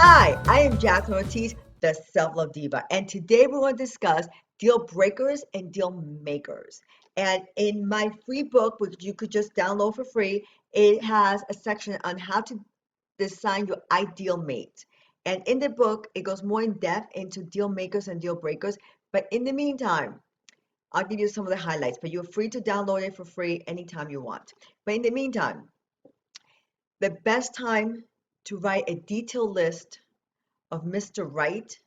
Hi, I am Jacqueline Ortiz, the Self Love Diva, and today we're going to discuss deal breakers and deal makers. And in my free book, which you could just download for free, it has a section on how to design your ideal mate. And in the book, it goes more in depth into deal makers and deal breakers. But in the meantime, I'll give you some of the highlights, but you're free to download it for free anytime you want. But in the meantime, the best time to write a detailed list of Mr. Right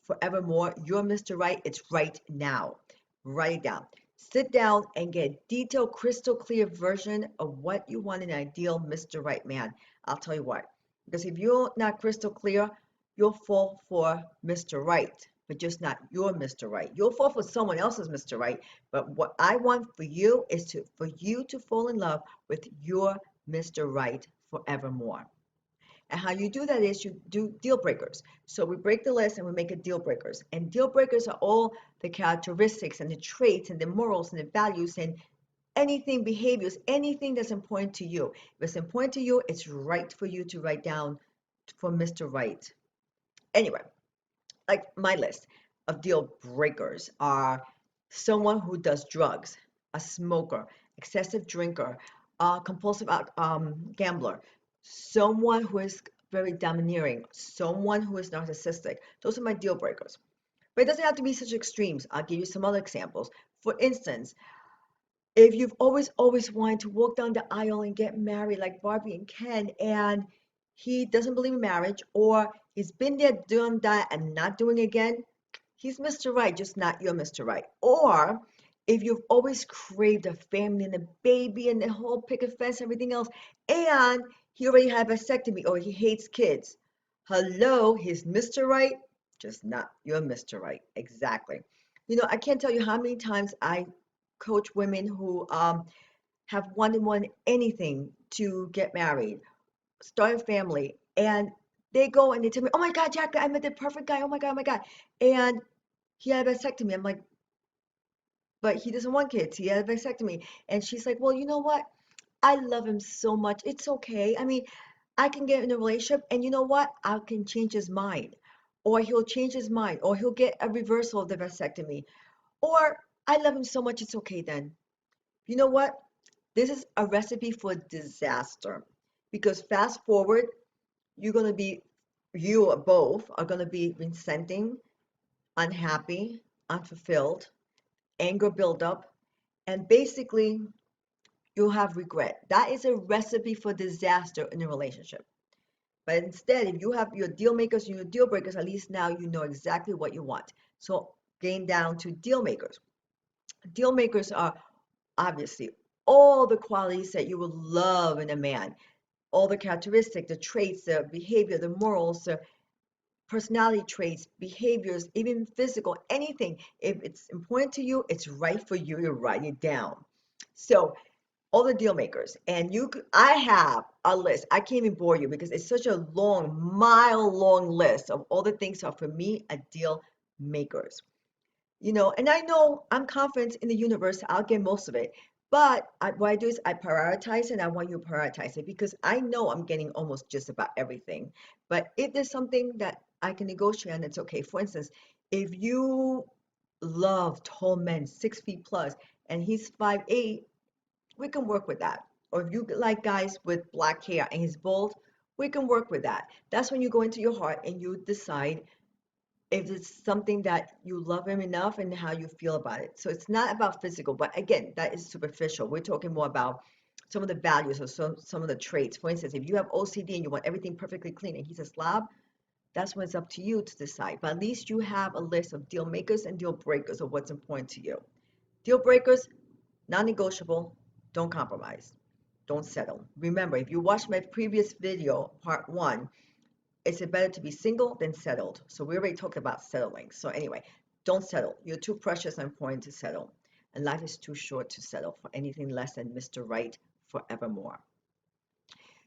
forevermore, you're Mr. Right, it's right now. Write it down. Sit down and get a detailed, crystal clear version of what you want in an ideal Mr. Right man. I'll tell you what, because if you're not crystal clear, you'll fall for Mr. Right, but just not your Mr. Right. You'll fall for someone else's Mr. Right, but what I want for you is for you to fall in love with your Mr. Right forevermore. And how you do that is you do deal breakers. So we break the list and we make it deal breakers. And deal breakers are all the characteristics and the traits and the morals and the values and anything, behaviors, anything that's important to you. If it's important to you, it's right for you to write down for Mr. Right. Anyway, like my list of deal breakers are someone who does drugs, a smoker, excessive drinker, a compulsive gambler, someone who is very domineering, someone who is narcissistic. Those are my deal breakers. But it doesn't have to be such extremes. I'll give you some other examples. For instance, if you've always wanted to walk down the aisle and get married like Barbie and Ken, and he doesn't believe in marriage, or he's been there, done that, and not doing it again, he's Mr. Right, just not your Mr. Right. Or if you've always craved a family and a baby and the whole picket fence, everything else, and he already had a vasectomy or he hates kids. Hello, he's Mr. Right, just not your Mr. Right. Exactly. You know, I can't tell you how many times I coach women who have wanted anything to get married, start a family, and they go and they tell me, "Oh my God, Jack, I met the perfect guy. Oh my God, oh my God," and he had a vasectomy. I'm like, but he doesn't want kids. He had a vasectomy. And she's like, well, you know what? I love him so much. It's okay. I mean, I can get in a relationship and you know what? I can change his mind. Or he'll change his mind. Or he'll get a reversal of the vasectomy. Or I love him so much, it's okay then. You know what? This is a recipe for disaster. Because fast forward, you're going to be, you or both are going to be resenting, unhappy, unfulfilled, anger buildup, and basically you'll have regret. That is a recipe for disaster in a relationship. But instead, if you have your deal makers and your deal breakers, at least now you know exactly what you want. So getting down to deal makers. Deal makers are obviously all the qualities that you will love in a man, all the characteristics, the traits, the behavior, the morals, the personality traits, behaviors, even physical, anything. If it's important to you, it's right for you to write it down. So all the deal makers, and I have a list. I can't even bore you because it's such a long, mile-long list of all the things that are for me a deal makers. You know, and I know I'm confident in the universe, I'll get most of it. But what I do is I prioritize and I want you to prioritize it because I know I'm getting almost just about everything. But if there's something that I can negotiate on, it's okay. For instance, if you love tall men, 6 feet plus, and he's 5'8", we can work with that. Or if you like guys with black hair and he's bald, we can work with that. That's when you go into your heart and you decide if it's something that you love him enough and how you feel about it. So it's not about physical, but again, that is superficial. We're talking more about some of the values or some of the traits. For instance, if you have OCD and you want everything perfectly clean and he's a slob, that's when it's up to you to decide. But at least you have a list of deal makers and deal breakers of what's important to you. Deal breakers, non-negotiable, don't compromise, don't settle. Remember, if you watched my previous video, part 1, it's better to be single than settled. So we already talked about settling. So anyway, don't settle. You're too precious and important to settle. And life is too short to settle for anything less than Mr. Right forevermore.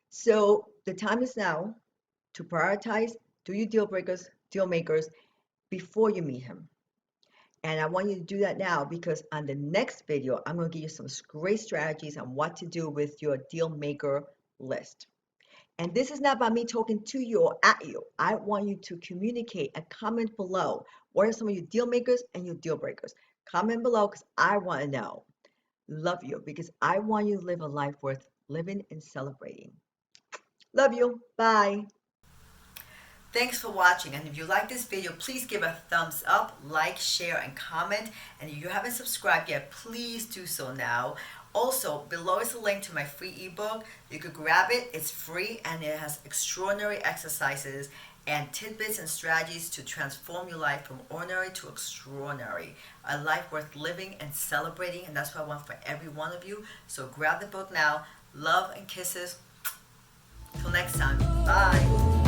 So the time is now to prioritize, do your deal breakers, deal makers before you meet him. And I want you to do that now because on the next video, I'm going to give you some great strategies on what to do with your deal maker list. And this is not about me talking to you or at you. I want you to communicate and comment below. What are some of your deal makers and your deal breakers? Comment below because I want to know. Love you because I want you to live a life worth living and celebrating. Love you. Bye. Thanks for watching, and if you like this video, please give a thumbs up, like, share, and comment. And if you haven't subscribed yet, please do so now. Also, below is a link to my free ebook. You could grab it, it's free, and it has extraordinary exercises and tidbits and strategies to transform your life from ordinary to extraordinary. A life worth living and celebrating, and that's what I want for every one of you. So grab the book now. Love and kisses. Till next time. Bye.